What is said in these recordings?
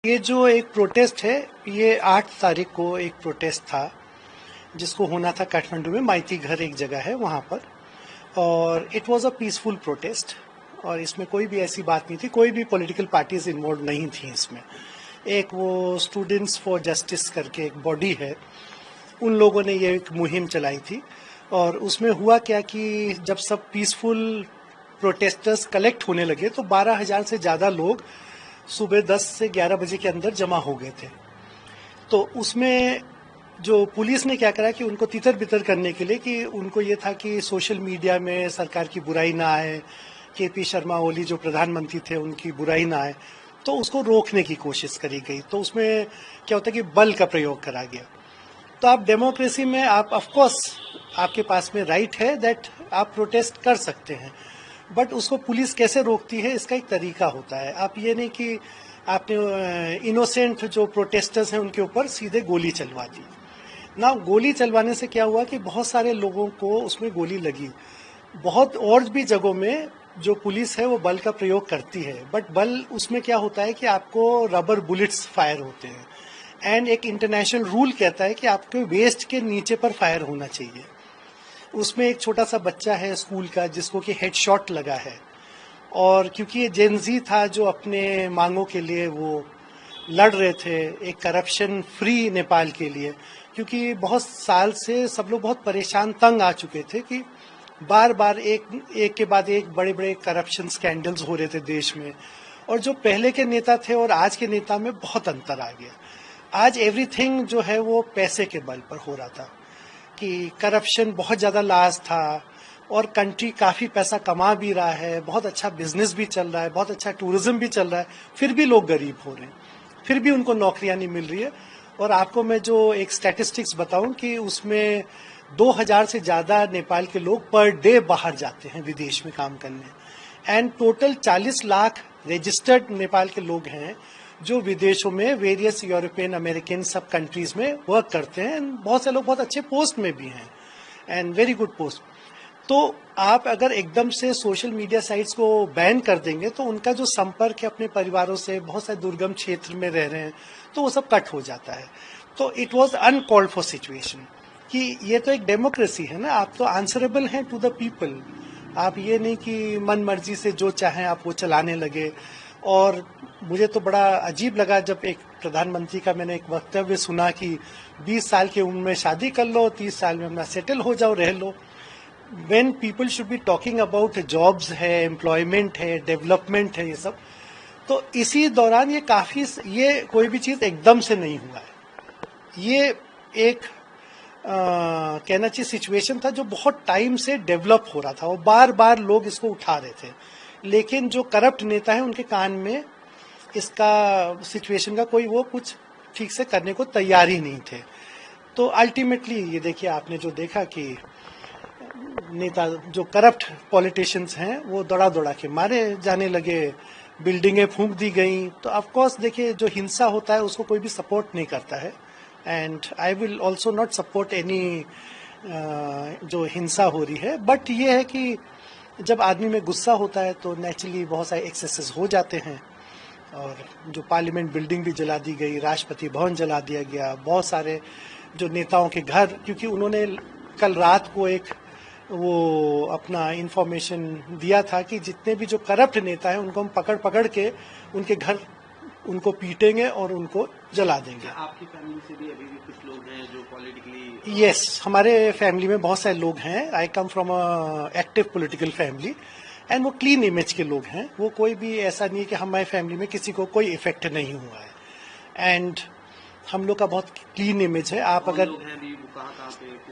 ये जो एक प्रोटेस्ट है, ये 8 तारीख को एक प्रोटेस्ट था जिसको होना था काठमांडू में। माइती घर एक जगह है वहाँ पर, और it was a peaceful protest. और इसमें कोई भी ऐसी बात नहीं थी, कोई भी पॉलिटिकल पार्टीज इन्वॉल्व नहीं थी इसमें। एक वो स्टूडेंट्स फॉर जस्टिस करके एक बॉडी है, उन लोगों ने ये एक मुहिम चलाई थी। और उसमें हुआ क्या कि जब सब पीसफुल प्रोटेस्टर्स कलेक्ट होने लगे तो 12,000 से ज़्यादा लोग सुबह 10 से 11 बजे के अंदर जमा हो गए थे। तो उसमें जो पुलिस ने क्या करा कि उनको तितर बितर करने के लिए, कि उनको ये था कि सोशल मीडिया में सरकार की बुराई ना आए, केपी शर्मा ओली जो प्रधानमंत्री थे उनकी बुराई ना आए, तो उसको रोकने की कोशिश करी गई। तो उसमें क्या होता है कि बल का प्रयोग करा गया। तो आप डेमोक्रेसी में आप ऑफ कोर्स आपके पास में राइट है दैट आप प्रोटेस्ट कर सकते हैं, बट उसको पुलिस कैसे रोकती है इसका एक तरीका होता है। आप ये नहीं कि आपने इनोसेंट जो प्रोटेस्टर्स हैं उनके ऊपर सीधे गोली चलवा दी ना। गोली चलवाने से क्या हुआ कि बहुत सारे लोगों को उसमें गोली लगी। बहुत और भी जगहों में जो पुलिस है वो बल का प्रयोग करती है, बट बल उसमें क्या होता है कि आपको रबर बुलेट्स फायर होते हैं, एंड एक इंटरनेशनल रूल कहता है कि आपके वेस्ट के नीचे पर फायर होना चाहिए। उसमें एक छोटा सा बच्चा है स्कूल का जिसको कि हेडशॉट लगा है, और क्योंकि ये जेनजी था जो अपने मांगों के लिए वो लड़ रहे थे, एक करप्शन फ्री नेपाल के लिए, क्योंकि बहुत साल से सब लोग बहुत परेशान तंग आ चुके थे कि बार बार एक के बाद एक बड़े बड़े करप्शन स्कैंडल्स हो रहे थे देश में। और जो पहले के नेता थे और आज के नेता में बहुत अंतर आ गया। आज एवरीथिंग जो है वो पैसे के बल पर हो रहा था, कि करप्शन बहुत ज़्यादा लाज था, और कंट्री काफ़ी पैसा कमा भी रहा है, बहुत अच्छा बिजनेस भी चल रहा है, बहुत अच्छा टूरिज्म भी चल रहा है, फिर भी लोग गरीब हो रहे हैं, फिर भी उनको नौकरियां नहीं मिल रही है। और आपको मैं जो एक स्टैटिस्टिक्स बताऊं कि उसमें 2,000 से ज़्यादा नेपाल के लोग पर डे बाहर जाते हैं विदेश में काम करने, and total 40 lakh registered Nepal के लोग हैं जो विदेशों में वेरियस यूरोपियन अमेरिकन सब कंट्रीज में वर्क करते हैं। बहुत से लोग बहुत अच्छे पोस्ट में भी हैं, एंड वेरी गुड पोस्ट। तो आप अगर एकदम से सोशल मीडिया साइट्स को बैन कर देंगे तो उनका जो संपर्क है अपने परिवारों से, बहुत सारे दुर्गम क्षेत्र में रह रहे हैं, तो वो सब कट हो जाता है। तो it was uncalled for situation कि ये तो एक डेमोक्रेसी है ना, आप तो आंसरेबल हैं टू द पीपल। आप ये नहीं कि मन मर्जी से जो चाहें आप वो चलाने लगे। और मुझे तो बड़ा अजीब लगा जब एक प्रधानमंत्री का मैंने एक वक्तव्य सुना कि 20 साल की उम्र में शादी कर लो, 30 साल में अपना सेटल हो जाओ, रह लो। when people should be talking about jobs है, एम्प्लॉयमेंट है, डेवलपमेंट है, ये सब। तो इसी दौरान ये कोई भी चीज एकदम से नहीं हुआ है। ये एक कहना चाहिए सिचुएशन था जो बहुत टाइम से डेवलप हो रहा था, और बार बार लोग इसको उठा रहे थे, लेकिन जो करप्ट नेता है उनके कान में इसका सिचुएशन का कोई वो कुछ ठीक से करने को तैयार ही नहीं थे। तो अल्टीमेटली ये देखिए, आपने जो देखा कि नेता जो करप्ट पॉलिटिशियंस हैं वो दौड़ा दौड़ा के मारे जाने लगे, बिल्डिंगें फूंक दी गई। तो ऑफ कोर्स देखिए, जो हिंसा होता है उसको कोई भी सपोर्ट नहीं करता है, and I will also not support any जो हिंसा हो रही है। बट ये है कि जब आदमी में गुस्सा होता है तो नेचुरली बहुत सारे एक्सेसेस हो जाते हैं, और जो पार्लियामेंट बिल्डिंग भी जला दी गई, राष्ट्रपति भवन जला दिया गया, बहुत सारे जो नेताओं के घर, क्योंकि उन्होंने कल रात को एक वो अपना इंफॉर्मेशन दिया था कि जितने भी जो करप्ट नेता हैं उनको हम पकड़ पकड़ के उनके घर उनको पीटेंगे और उनको जला देंगे। आपकी फैमिली से भी अभी भी कुछ लोग हैं जो पॉलिटिकली? यस, हमारे फैमिली में बहुत सारे लोग हैं। I come from a active political family, and वो क्लीन इमेज के लोग हैं। वो कोई भी ऐसा नहीं है कि हमारे फैमिली में किसी को कोई इफेक्ट नहीं हुआ है, एंड हम लोग का बहुत क्लीन इमेज है। आप अगर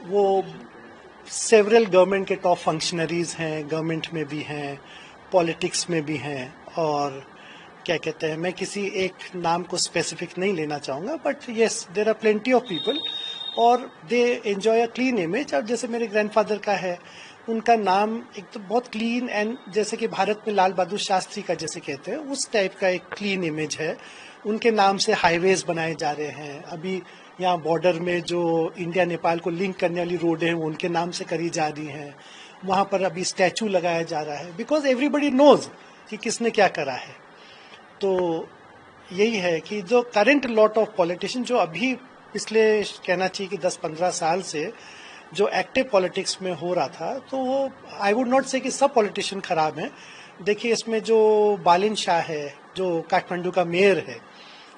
वो सेवरल गवर्नमेंट के टॉप फंक्शनरीज हैं, गवर्नमेंट में भी हैं, पॉलिटिक्स में भी हैं, और क्या कहते हैं, मैं किसी एक नाम को स्पेसिफिक नहीं लेना चाहूँगा, but yes there are plenty of people और they enjoy a clean image. और जैसे मेरे ग्रैंडफादर का है, उनका नाम एक तो बहुत क्लीन, एंड जैसे कि भारत में लाल बहादुर शास्त्री का जैसे कहते हैं उस टाइप का एक क्लीन इमेज है। उनके नाम से हाईवेज बनाए जा रहे हैं। अभी यहाँ बॉर्डर में जो इंडिया नेपाल को लिंक करने वाली रोड है वो उनके नाम से करी जा रही हैं। वहाँ पर अभी स्टैचू लगाया जा रहा है, बिकॉज एवरीबडी नोज कि किसने क्या करा है। तो यही है कि जो करंट लॉट ऑफ पॉलिटिशियन जो अभी पिछले कहना चाहिए कि 10-15 साल से जो एक्टिव पॉलिटिक्स में हो रहा था, तो वो आई वुड नॉट से कि सब पॉलिटिशियन खराब हैं। देखिए इसमें जो बालिन शाह है, जो काठमांडू का मेयर है,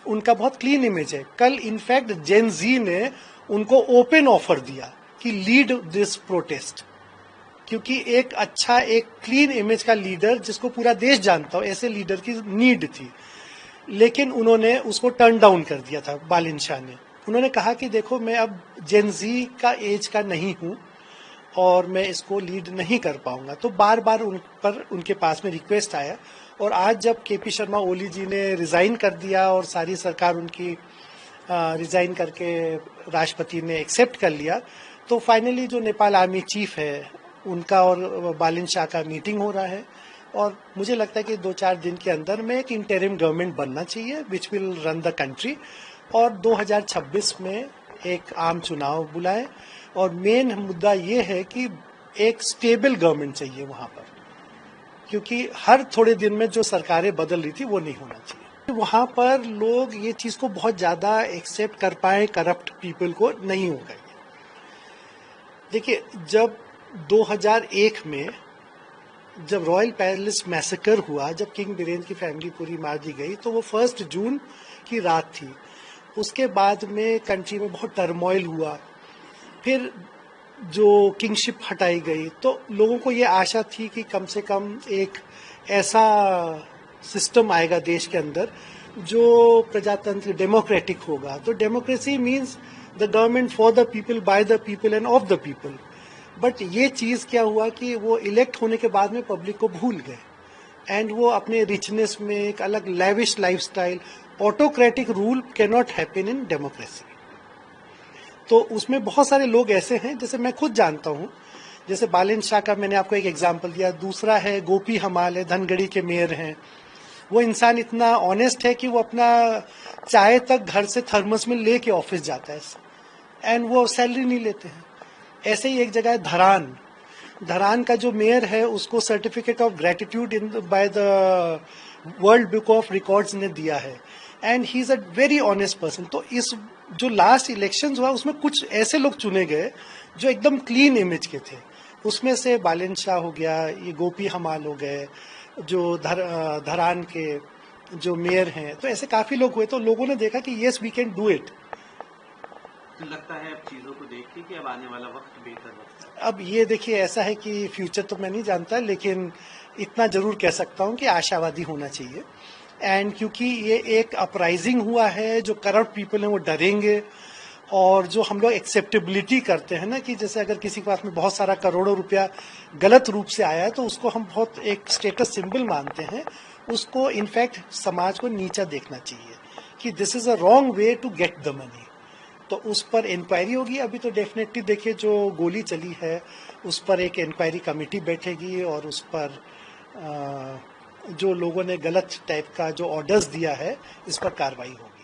उनका बहुत क्लीन इमेज है। कल इनफैक्ट जेन जी ने उनको ओपन ऑफर दिया कि लीड दिस प्रोटेस्ट, क्योंकि एक अच्छा एक क्लीन इमेज का लीडर जिसको पूरा देश जानता हो, ऐसे लीडर की नीड थी। लेकिन उन्होंने उसको टर्न डाउन कर दिया था बालिन शाह ने। उन्होंने कहा कि देखो मैं अब जेन जी का एज का नहीं हूं और मैं इसको लीड नहीं कर पाऊंगा। तो बार बार उन पर उनके पास में रिक्वेस्ट आया, और आज जब केपी शर्मा ओली जी ने रिजाइन कर दिया और सारी सरकार उनकी रिजाइन करके राष्ट्रपति ने एक्सेप्ट कर लिया, तो फाइनली जो नेपाल आर्मी चीफ है उनका और बालिन शाह का मीटिंग हो रहा है। और मुझे लगता है कि 2-4 दिन के अंदर में एक इंटरिम गवर्नमेंट बनना चाहिए which will run the country, और 2026 में एक आम चुनाव बुलाए। और मेन मुद्दा ये है कि एक स्टेबल गवर्नमेंट चाहिए वहां पर, क्योंकि हर थोड़े दिन में जो सरकारें बदल रही थी वो नहीं होना चाहिए। वहां पर लोग ये चीज को बहुत ज्यादा एक्सेप्ट कर पाए, करप्ट पीपल को नहीं होगा। देखिए जब 2001 में जब रॉयल पैलेस मैसेकर हुआ, जब किंग बीरेंद्र की फैमिली पूरी मार दी गई, तो वो 1 जून की रात थी। उसके बाद में कंट्री में बहुत टर्मोइल हुआ। फिर जो किंगशिप हटाई गई, तो लोगों को ये आशा थी कि कम से कम एक ऐसा सिस्टम आएगा देश के अंदर जो प्रजातंत्र डेमोक्रेटिक होगा। तो democracy means the government for the people, by the people end of the people. But ये चीज क्या हुआ कि वो इलेक्ट होने के बाद में पब्लिक को भूल गए, एंड वो अपने रिचनेस में एक अलग lavish lifestyle, autocratic rule can not happen in democracy. तो उसमें बहुत सारे लोग ऐसे हैं, जैसे मैं खुद जानता हूं, जैसे बालिन शाह का मैंने आपको एक एग्जांपल दिया। दूसरा है गोपी हमाल है, धनगढ़ी के मेयर हैं। वो इंसान इतना ऑनेस्ट है कि वो अपना चाय तक घर से थर्मस में लेके ऑफिस जाता है, एंड वो सैलरी नहीं लेते हैं। ऐसे ही एक जगह है धरान। धरान का जो मेयर है उसको certificate of gratitude in by the world book of records ने दिया है, and he is a very honest person. तो इस जो लास्ट इलेक्शन हुआ उसमें कुछ ऐसे लोग चुने गए जो एकदम क्लीन इमेज के थे। उसमें से बालिन शाह हो गया, ये गोपी हमाल हो गए, जो धरान के जो मेयर हैं। तो ऐसे काफी लोग हुए, तो लोगों ने देखा कि yes we can do it. तो लगता है अब चीजों को देख के कि अब आने वाला वक्त बेहतर वक्त है। अब ये देखिए ऐसा है कि फ्यूचर तो मैं नहीं जानता, लेकिन इतना जरूर कह सकता हूँ कि आशावादी होना चाहिए। एंड क्योंकि ये एक अपराइजिंग हुआ है, जो करप्ट पीपल हैं वो डरेंगे, और जो हम लोग एक्सेप्टेबिलिटी करते हैं ना, कि जैसे अगर किसी के पास में बहुत सारा करोड़ों रुपया गलत रूप से आया है तो उसको हम बहुत एक स्टेटस सिंबल मानते हैं, उसको इनफैक्ट समाज को नीचा देखना चाहिए कि this is a wrong way to get the money. तो उस पर इंक्वायरी होगी। अभी तो डेफिनेटली देखिए जो गोली चली है उस पर एक इंक्वायरी कमेटी बैठेगी, और उस पर जो लोगों ने गलत टाइप का जो ऑर्डर्स दिया है इस पर कार्रवाई होगी।